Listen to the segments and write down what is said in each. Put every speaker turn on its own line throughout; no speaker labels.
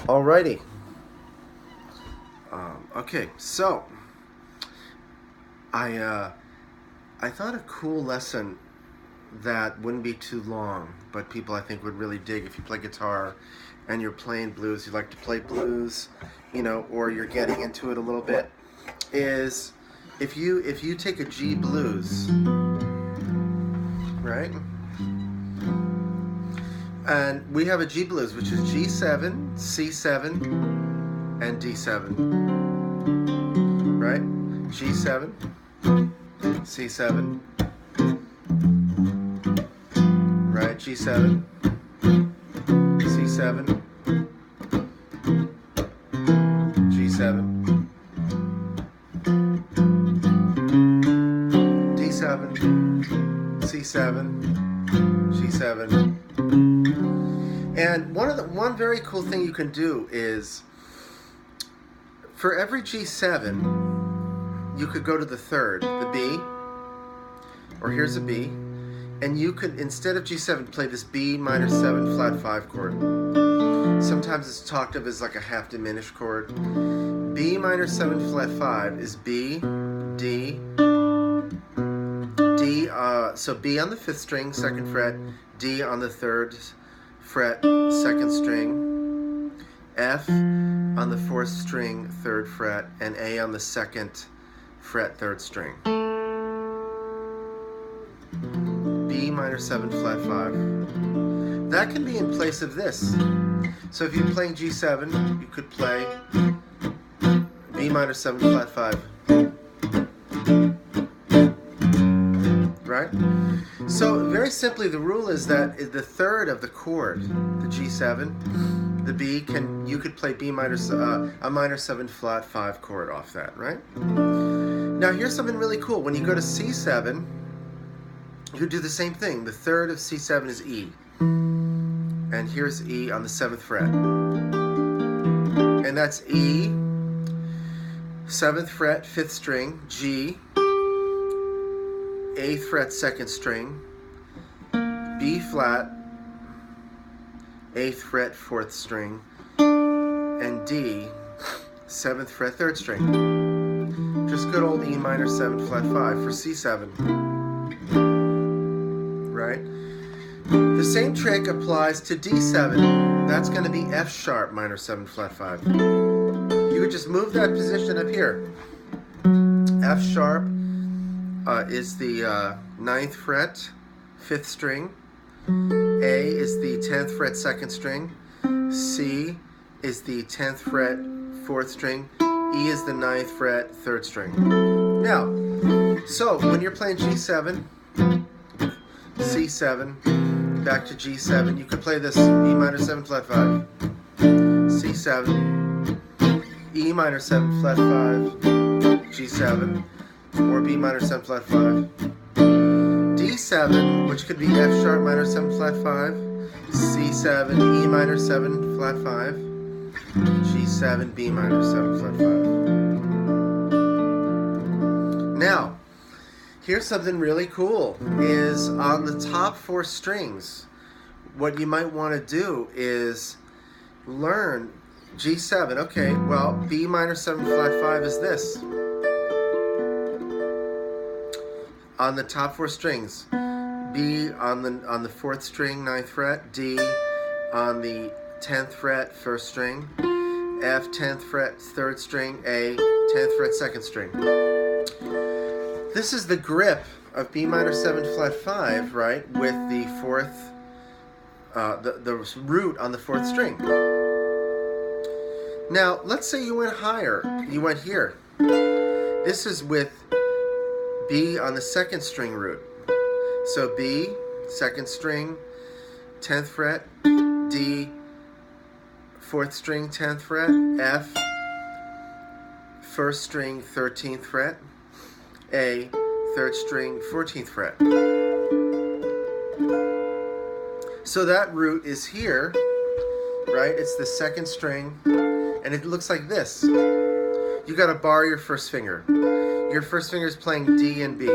Alrighty. Okay, so I thought a cool lesson that wouldn't be too long, but people I think would really dig if you play guitar and you're playing blues, you like to play blues, you know, or you're getting into it a little bit, is if you take a G blues, right? And we have a G blues, which is G7, C7, and D7, right? G7, C7, right? G7, C7, G7, D7, C7, G7. And one very cool thing you can do is, for every G7, you could go to the third, the B, or here's a B, and you could, instead of G7, play this B minor 7 flat 5 chord. Sometimes it's talked of as like a half diminished chord. B minor 7 flat 5 is B, D, D, so B on the 5th string, 2nd fret, D on the 3rd fret, 2nd string, F on the 4th string, 3rd fret, and A on the 2nd fret, 3rd string. B minor 7 flat 5. That can be in place of this. So if you're playing G7, you could play B minor 7 flat 5. Right? So very simply, the rule is that the third of the chord, the G7, the B, you could play B minor, a minor 7 flat 5 chord off that, right? Now here's something really cool. When you go to C7, you do the same thing. The third of C7 is E, and here's E on the 7th fret, and that's E, 7th fret, 5th string, G, 8th fret, 2nd string, B flat, 8th fret, 4th string, and D, 7th fret, 3rd string. Just good old E minor 7 flat 5 for C7, right? The same trick applies to D7. That's going to be F sharp minor 7 flat 5. You could just move that position up here. F sharp is the 9th fret, 5th string. A is the 10th fret, 2nd string. C is the 10th fret, 4th string. E is the 9th fret, 3rd string. Now, so when you're playing G7, C7, back to G7, you could play this E minor 7 flat 5, C7, E minor 7 flat 5, G7, or B minor 7 flat 5, D7, which could be F sharp minor 7 flat 5, C7, E minor 7 flat 5, G7, B minor 7 flat 5. Now, here's something really cool, is on the top 4 strings, what you might want to do is learn G7. Okay, well, B minor 7 flat 5 is this. On the top 4 strings, B on the 4th string, 9th fret, D on the 10th fret, 1st string, F 10th fret, 3rd string, A 10th fret, 2nd string. This is the grip of B minor 7 flat 5, right, with the 4th, the root on the 4th string. Now, let's say you went higher. You went here. This is with B on the 2nd string root. So B, 2nd string, 10th fret, D, 4th string, 10th fret, F, 1st string, 13th fret, A, 3rd string, 14th fret. So that root is here, right? It's the 2nd string, and it looks like this. You got to bar your first finger. Your first finger is playing D and B.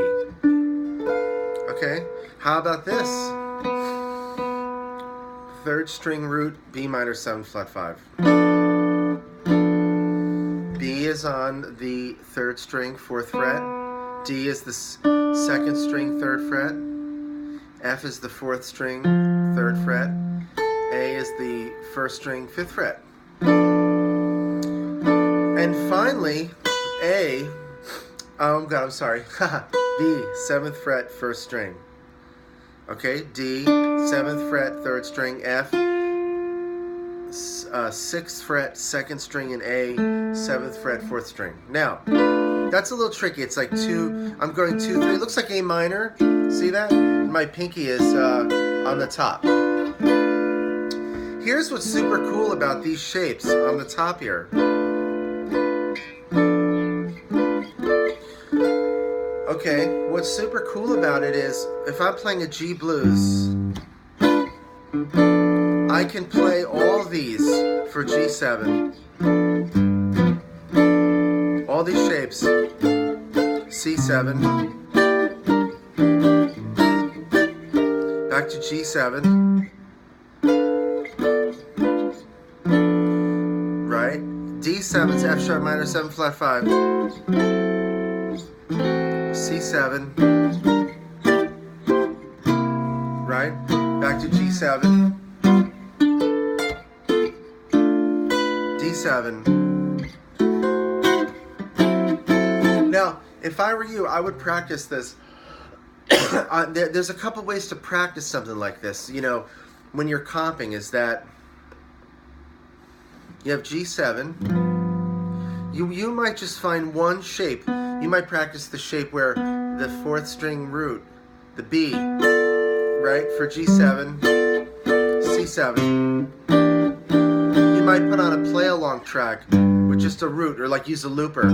Okay? How about this? 3rd string root, B minor 7 flat 5. is on the 3rd string, 4th fret. D is the 2nd string, 3rd fret. F is the 4th string, 3rd fret. A is the 1st string, 5th fret. And finally, A, oh God, I'm sorry, B, 7th fret, 1st string. Okay, D, 7th fret, 3rd string, F, 6th fret, 2nd string, and A, 7th fret, 4th string. Now, that's a little tricky. It's like I'm going 2, 3. It looks like A minor. See that? My pinky is on the top. Here's what's super cool about these shapes on the top here. Okay, what's super cool about it is if I'm playing a G blues, I can play all these for G7. All these shapes. C7. Back to G7. Right? D7 is F sharp minor 7 flat 5. C7. Right? Back to G7. D7. Now, if I were you, I would practice this. There's a couple ways to practice something like this. You know, when you're comping, is that you have G7. You might just find one shape. You might practice the shape where the 4th string root, the B, right, for G7, C7. You might put on a play-along track with just a root, or like use a looper.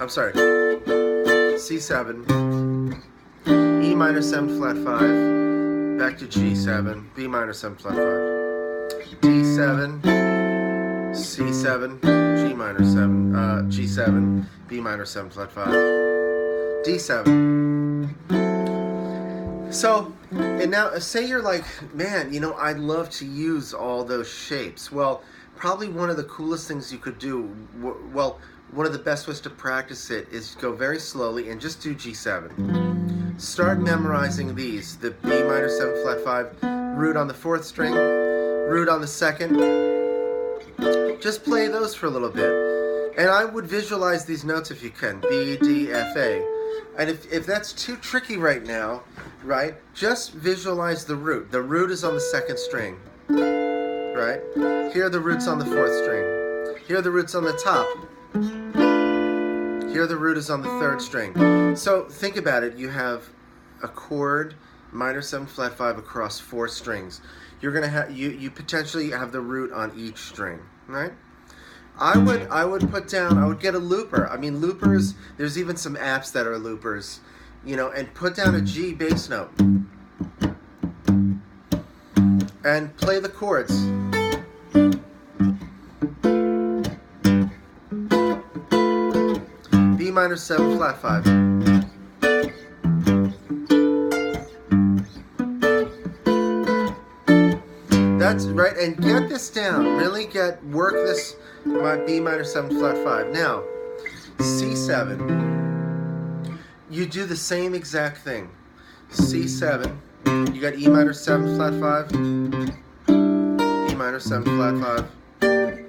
I'm sorry. C7, E minor 7 flat 5, back to G7, B minor 7 flat 5, D7, C7, G minor 7, G7, B minor 7 flat 5, D7. So, and now say you're like, man, you know, I'd love to use all those shapes. Well, probably one of the coolest things you could do, well, one of the best ways to practice it is go very slowly and just do G7. Start memorizing these, the B minor 7 flat 5, root on the 4th string, root on the 2nd. Just play those for a little bit. And I would visualize these notes if you can, B, D, F, A. And if that's too tricky right now, right, just visualize the root. The root is on the 2nd string, right? Here the root's on the 4th string. Here the root's on the top. Here the root is on the 3rd string. So think about it. You have a chord, minor 7 flat 5 across 4 strings. You're gonna have you potentially have the root on each string, right? I would get a looper. I mean, loopers. There's even some apps that are loopers, you know, and put down a G bass note and play the chords. B minor 7 flat 5. That's right, and get this down. Really work this, my B minor 7 flat 5. Now, C7. You do the same exact thing. C7. You got E minor 7 flat 5. E minor 7 flat 5.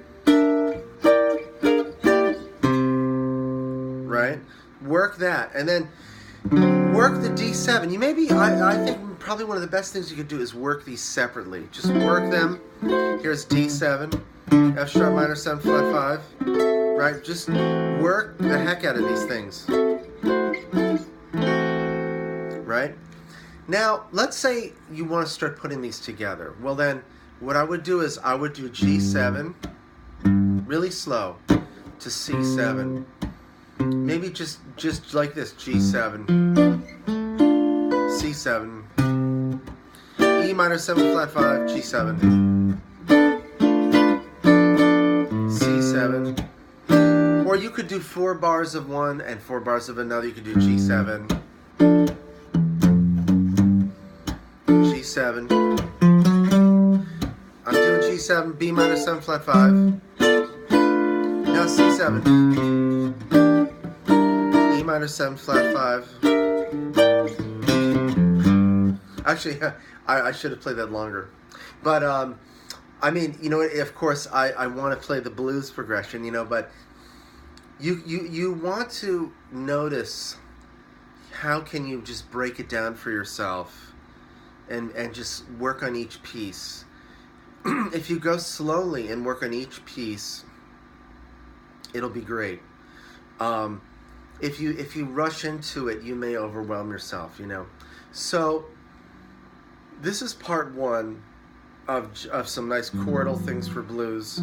Right? Work that, and then work the D7. You maybe, I think probably one of the best things you could do is work these separately. Just work them. Here's D7, F sharp minor 7 flat 5. Right? Just work the heck out of these things. Right? Now, let's say you want to start putting these together. Well then, what I would do is I would do G7 really slow to C7. Maybe just like this, G7, C7, E minor 7 flat 5, G7, C7. Or you could do 4 bars of one and 4 bars of another. You could do G7, G7. I'm doing G7, B minor 7 flat 5. Now now C7. E minor 7 flat 5. Actually, I should have played that longer. But, I mean, you know, of course, I want to play the blues progression, you know, but you want to notice how can you just break it down for yourself and just work on each piece. If you go slowly and work on each piece, it'll be great. If you rush into it, you may overwhelm yourself, you know. So this is part one of some nice chordal things for blues.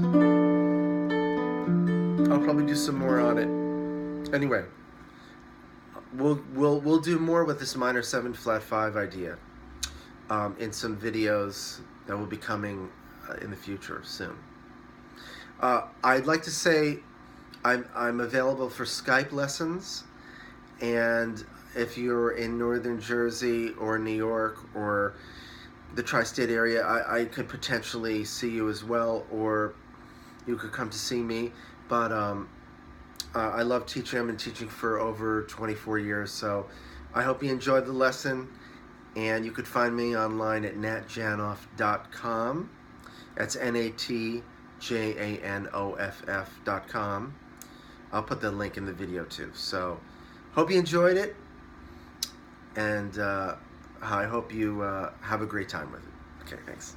I'll probably do some more on it. Anyway, we'll do more with this minor 7 flat 5 idea in some videos that will be coming in the future soon. I'd like to say I'm available for Skype lessons, and if you're in Northern Jersey or New York or the tri-state area, I could potentially see you as well, or you could come to see me. But I love teaching. I've been teaching for over 24 years, so I hope you enjoyed the lesson. And you could find me online at natjanoff.com. That's natjanoff.com. I'll put the link in the video too. So hope you enjoyed it, and I hope you have a great time with it. Okay, thanks.